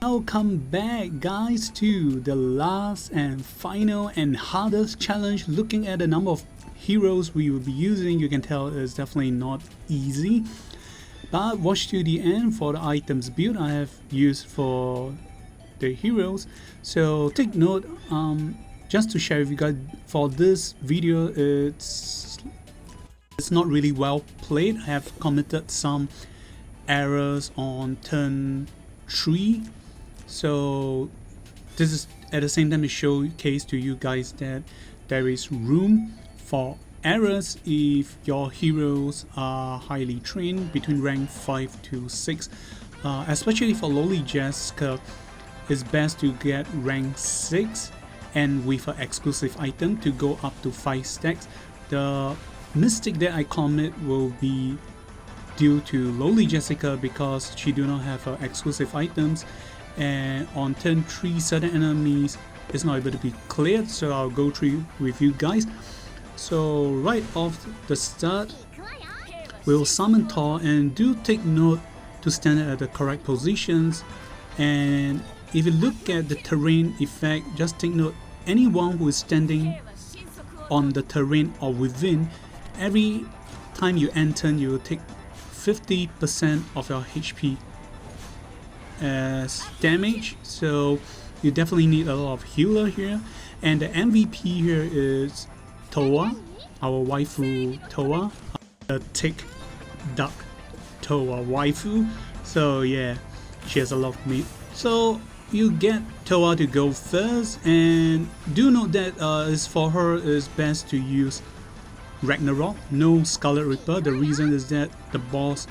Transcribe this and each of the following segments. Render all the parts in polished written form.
Welcome back guys to the last and final and hardest challenge. Looking at the number of heroes we will be using, you can tell it's definitely not easy, but watch to the end for the items build I have used for the heroes. So take note, just to share with you guys, for this video it's not really well played. I have committed some errors on turn 3. So this is at the same time to showcase to you guys that there is room for errors if your heroes are highly trained between rank 5 to 6. Especially for lowly Jessica, it's best to get rank 6 and with an exclusive item to go up to 5 stacks. The mistake that I commit will be due to lowly Jessica because she do not have exclusive items, and on turn 3 certain enemies is not able to be cleared, so I'll go through with you guys. So right off the start, we'll summon TOWA, and do take note to stand at the correct positions. And if you look at the terrain effect, just take note, anyone who is standing on the terrain or within, every time you enter you will take 50% of your HP as damage, so you definitely need a lot of healer here. And the MVP here is TOWA, our waifu TOWA, the tick duck TOWA waifu. So yeah, she has a lot of meat. So you get TOWA to go first, and do note that is for her is best to use Ragnarok, no Scarlet Reaper. The reason is that the boss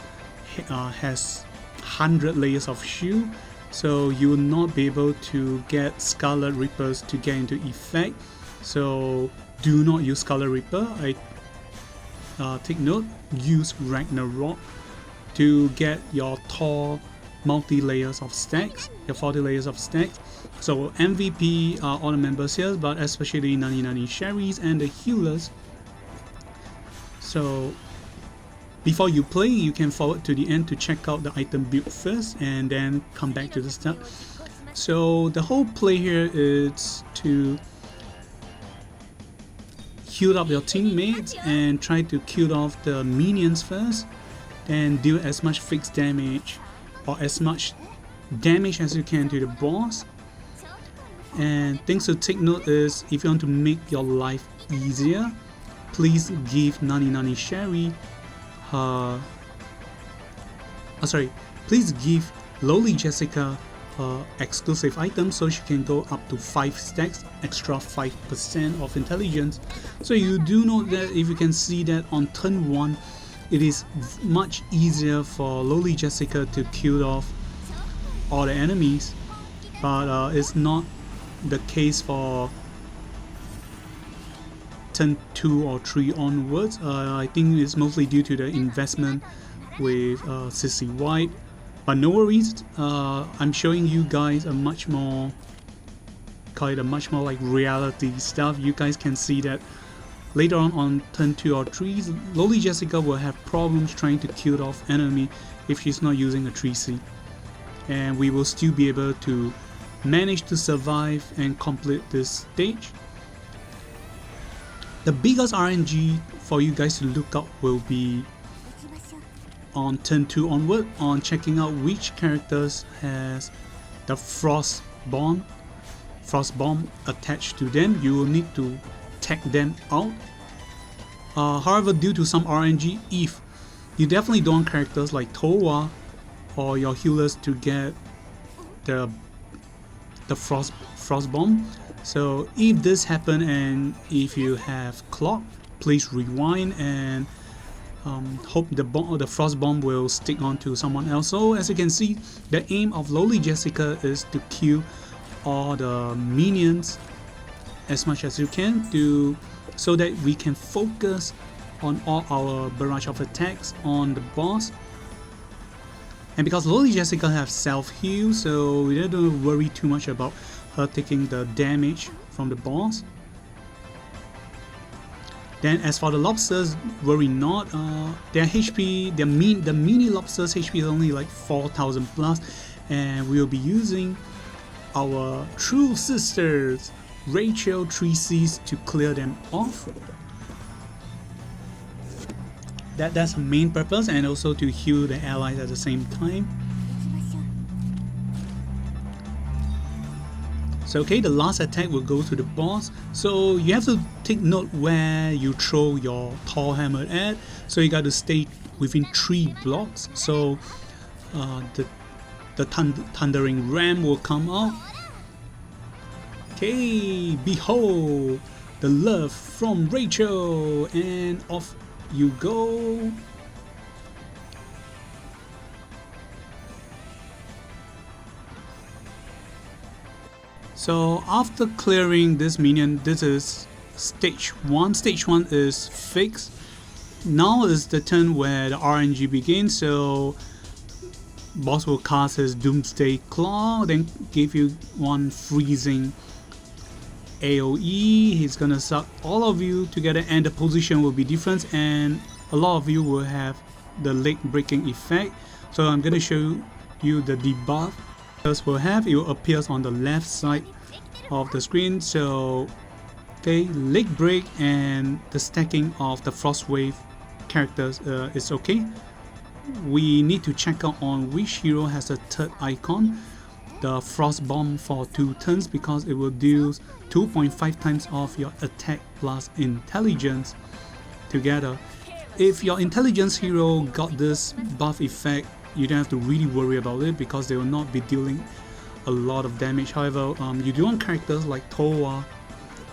has 100 layers of shield, so you will not be able to get Scarlet Reapers to get into effect. So do not use Scarlet Reaper. I take note, use Ragnarok to get your tall multi-layers of stacks, your 40 layers of stacks. So MVP are all the members here, but especially Nani Sherries and the healers. So before you play, you can forward to the end to check out the item build first and then come back to the start. So the whole play here is to heal up your teammates and try to kill off the minions first, and deal as much fixed damage or as much damage as you can to the boss. And things to take note is, if you want to make your life easier, please give Nani Sherry please give lowly Jessica exclusive items so she can go up to 5 stacks, extra 5% of intelligence. So you do know that if you can see that on turn 1, it is much easier for lowly Jessica to kill off all the enemies, but it's not the case for turn 2 or 3 onwards. I think it's mostly due to the investment with Sissy White, but no worries. I'm showing you guys a much more like reality stuff. You guys can see that later on turn 2 or 3, lowly Jessica will have problems trying to kill off enemy if she's not using a 3C, and we will still be able to manage to survive and complete this stage. The biggest RNG for you guys to look up will be on turn 2 onward, on checking out which characters has the frost bomb attached to them. You will need to tag them out. However, due to some RNG, if you definitely don't want characters like TOWA or your healers to get the frost bomb. So if this happen and if you have clock, please rewind and hope the frost bomb will stick on to someone else. So as you can see, the aim of lowly Jessica is to kill all the minions as much as you can, so that we can focus on all our barrage of attacks on the boss. And because lowly Jessica have self-heal, so we don't worry too much about her taking the damage from the boss. Then as for the lobsters, worry not. Their HP, the mini lobsters HP is only like 4,000 plus, and we'll be using our true sisters Rachel 3Cs to clear them off. That's the main purpose, and also to heal the allies at the same time. So okay, the last attack will go to the boss. So you have to take note where you throw your tall hammer at. So you got to stay within 3 blocks. So the thundering ram will come out. Okay, behold the love from Rachel, and off you go. So after clearing this minion, this is stage 1. Stage 1 is fixed. Now is the turn where the RNG begins. So boss will cast his Doomsday Claw, then give you one freezing AoE. He's gonna suck all of you together, and the position will be different, and a lot of you will have the leg breaking effect. So I'm gonna show you the debuff will have. It will appear on the left side of the screen. So okay, leg break and the stacking of the frost wave characters is okay. We need to check out on which hero has a third icon, the frost bomb, for 2 turns, because it will deal 2.5 times of your attack plus intelligence together. If your intelligence hero got this buff effect, you don't have to really worry about it because they will not be dealing a lot of damage. However, you do want characters like TOWA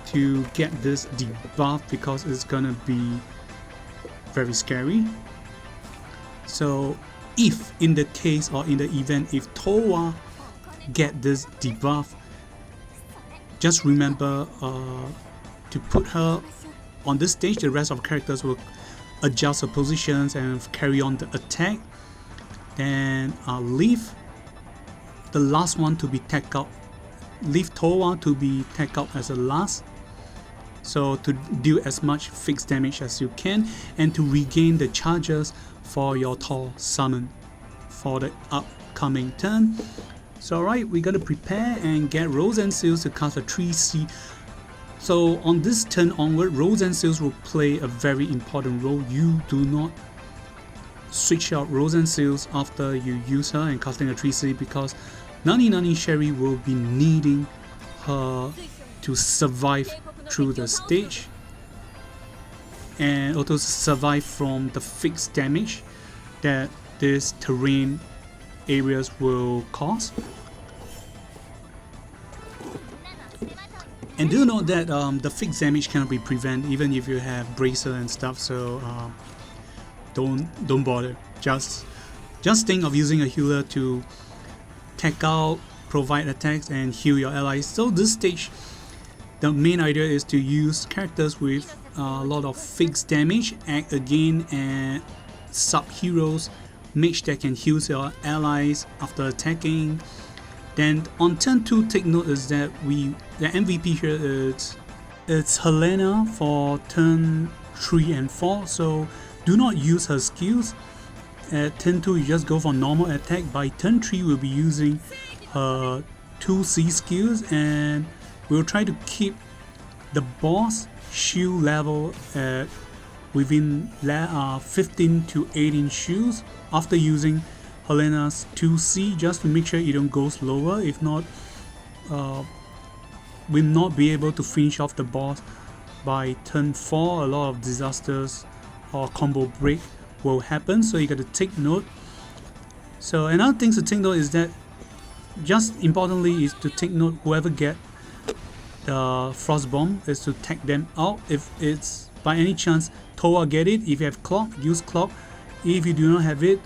to get this debuff because it's gonna be very scary. So if in the case or in the event if TOWA get this debuff, just remember to put her on this stage. The rest of characters will adjust her positions and carry on the attack. Then leave the last one to be tagged out. Leave TOWA to be tagged out as the last. So to deal as much fixed damage as you can, and to regain the charges for your tall summon for the upcoming turn. So alright, we gotta prepare and get Rose and Seals to cast a 3C. So on this turn onward, Rose and Seals will play a very important role. You do not switch out Rose and Seals after you use her and casting a 3C, because Nani Sherry will be needing her to survive through the stage and also survive from the fixed damage that this terrain areas will cause. And do note that the fixed damage cannot be prevented even if you have bracer and stuff, so don't bother. Just think of using a healer to tag out, provide attacks and heal your allies. So this stage, the main idea is to use characters with a lot of fixed damage, act again, and sub-heroes, mage that can heal your allies after attacking. Then on turn 2, take note is that the MVP here it's Helena for turn 3 and 4, so do not use her skills. At turn 2 you just go for normal attack. By turn 3 we'll be using her 2C skills, and we'll try to keep the boss shield level at within 15 to 18 shields after using Helena's 2C, just to make sure you don't go slower. If not, we'll not be able to finish off the boss by turn 4. A lot of disasters or combo break will happen, so you got to take note. So another thing to take note is that, just importantly, is to take note whoever get the frost bomb is to tag them out. If it's by any chance TOWA get it, if you have clock, use clock. If you do not have it,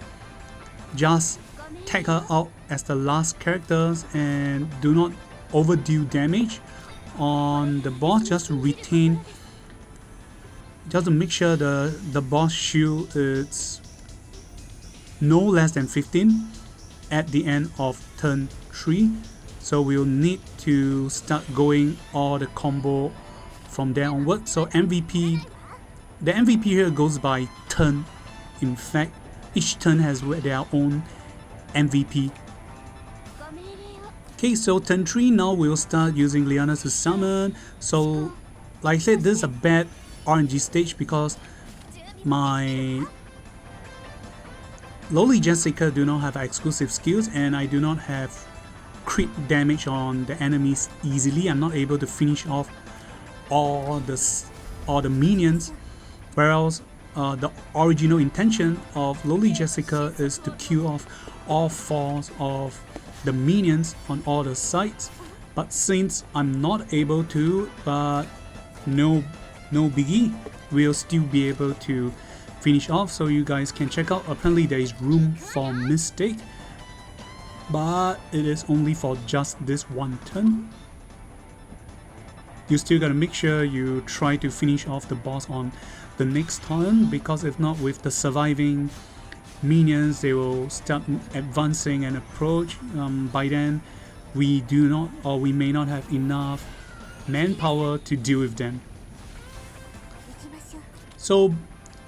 just tag her out as the last characters, and do not overdo damage on the boss. Just to retain, just to make sure the boss shield is no less than 15 at the end of turn 3. So we'll need to start going all the combo from there onward. So the MVP here goes by turn. In fact, each turn has their own MVP Okay, so turn 3 now we'll start using Liana to summon. So like I said, this is a bad RNG stage because my lowly Jessica do not have exclusive skills and I do not have crit damage on the enemies easily. I'm not able to finish off all the minions, whereas the original intention of lowly Jessica is to kill off all 4 of the minions on all the sides. But since I'm not able to, but no biggie, we'll still be able to finish off. So you guys can check out. Apparently there is room for mistake, but it is only for just this one turn. You still gotta make sure you try to finish off the boss on the next turn, because if not, with the surviving minions, they will start advancing and approach. By then we do not, or we may not have enough manpower to deal with them. So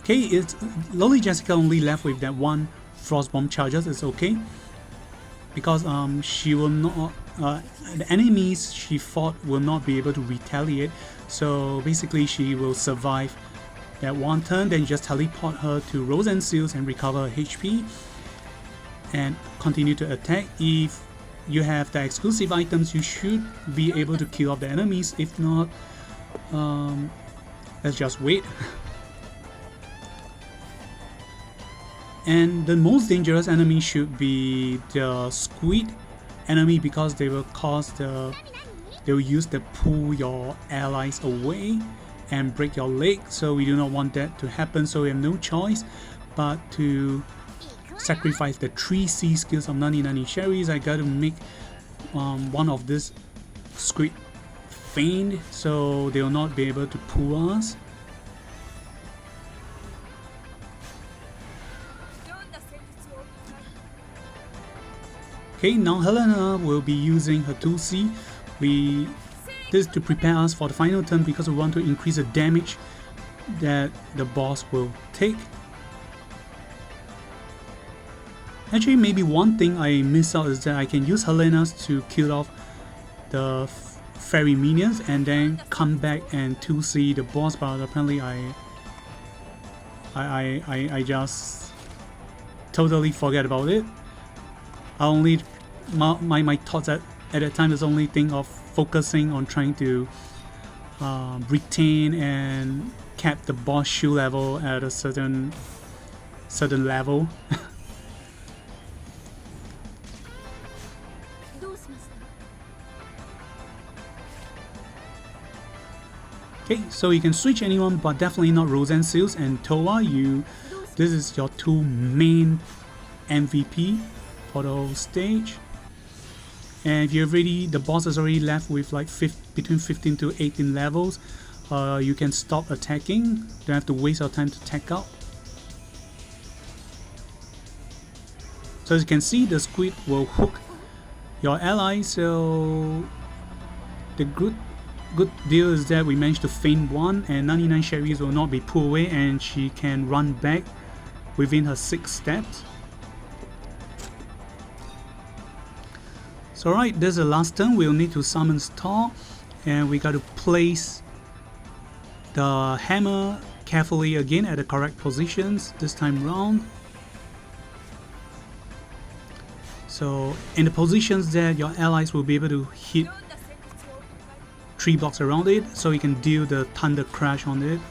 okay, it's lowly Jessica only left with that one frost bomb charges. It's okay because she will not the enemies she fought will not be able to retaliate, so basically she will survive that one turn. Then you just teleport her to Rose and Seals and recover her HP and continue to attack. If you have the exclusive items, you should be able to kill off the enemies. If not, let's just wait. And the most dangerous enemy should be the squid enemy, because they will use the pull your allies away and break your leg. So we do not want that to happen, so we have no choice but to sacrifice the 3C skills of Nani Nani Sherries. I gotta make one of this squid faint, so they will not be able to pull us. Okay, now Helena will be using her 2C. This is to prepare us for the final turn, because we want to increase the damage that the boss will take. Actually, maybe one thing I missed out is that I can use Helena's to kill off the fairy minions and then come back and 2C the boss, but apparently I just totally forget about it. I only my thoughts at that time is only thing of focusing on trying to retain and cap the boss shoe level at a certain level. Okay, so you can switch anyone, but definitely not Rose and Seals and TOWA. This is your 2 main MVP for the whole stage. And if the boss is already left with like between 15 to 18 levels, you can stop attacking. Don't have to waste your time to tech out. So as you can see, the squid will hook your ally. So the good deal is that we managed to feint one, and 99 Sherries will not be pulled away, and she can run back within her 6 steps. So alright, this is the last turn. We'll need to summon Star, and we got to place the hammer carefully again at the correct positions this time round. So in the positions that your allies will be able to hit 3 blocks around it, so you can deal the thunder crash on it.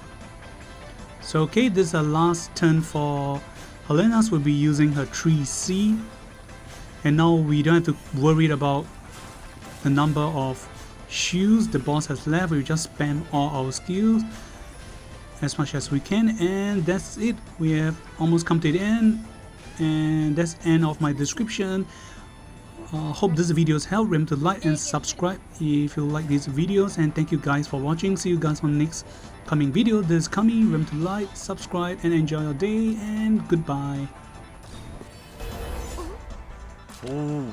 So okay, this is the last turn for Helena's. Will be using her 3C. And now we don't have to worry about the number of shoes the boss has left. We just spam all our skills as much as we can, and that's it. We have almost come to the end, and that's the end of my description. Hope this video has helped. Remember to like and subscribe if you like these videos, and thank you guys for watching. See you guys on the next coming video. This is Kami. Remember to like, subscribe, and enjoy your day, and goodbye. Ooh.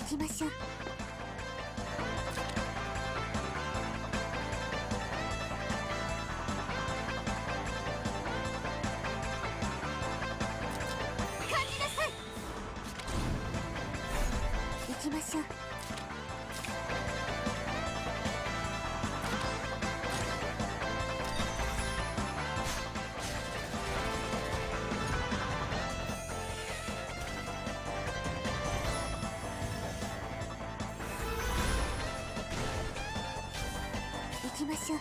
きましょう。感じなさい。行きましょう。行きましょう。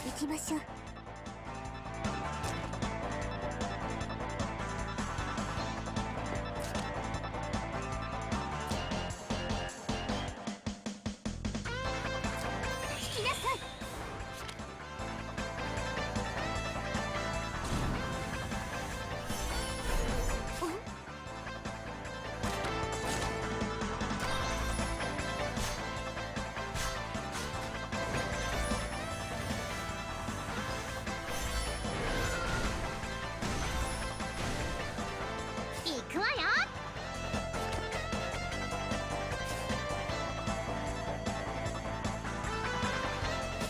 行きましょう。引きなさい。行くわよ。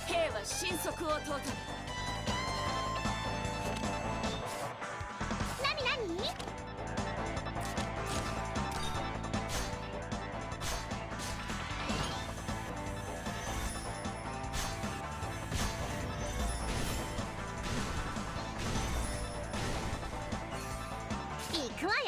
兵は神速を尊ぶ。なになに？行くわよ。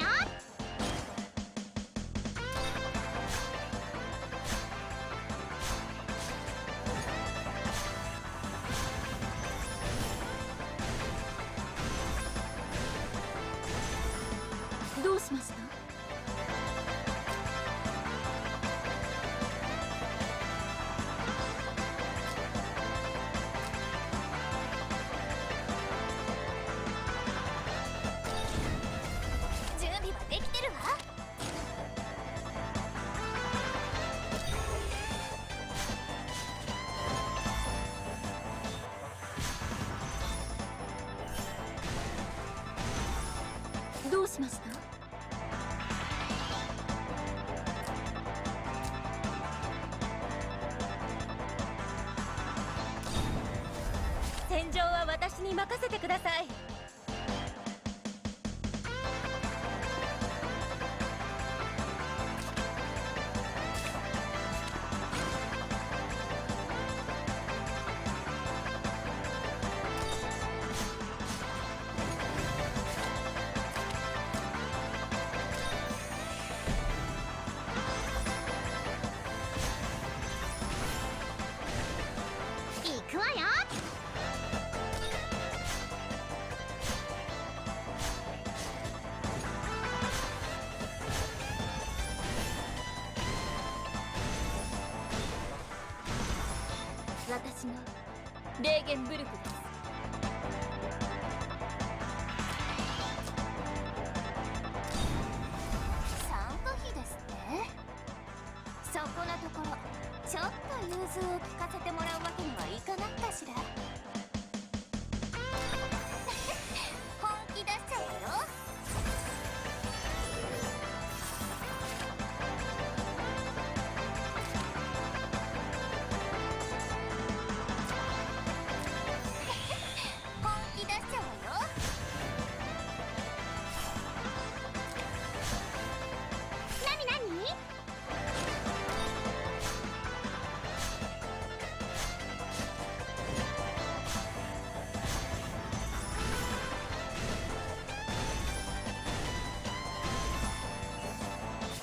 どうしました？準備はできてるわ。どうしました？戦場は私に任せてください。行くわよ。私のレーゲンブルクです。散歩費ですって。そこなところちょっと融通を聞かせてもらうわけにはいかないかしら。本気出しちゃうわよ。本気出しちゃうわよ。なになに？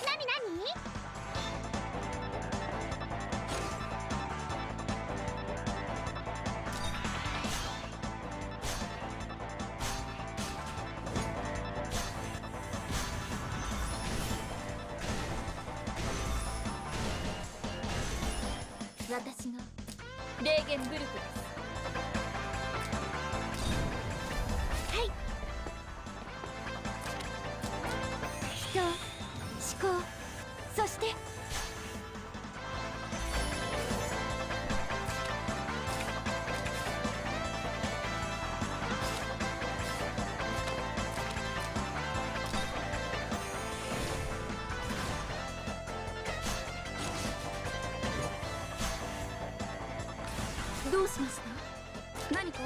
なになに？私のレーゲンブルクです。はい。人、思考、そしてどうしました？何か？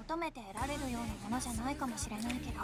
求めて得られるようなものじゃないかもしれないけど、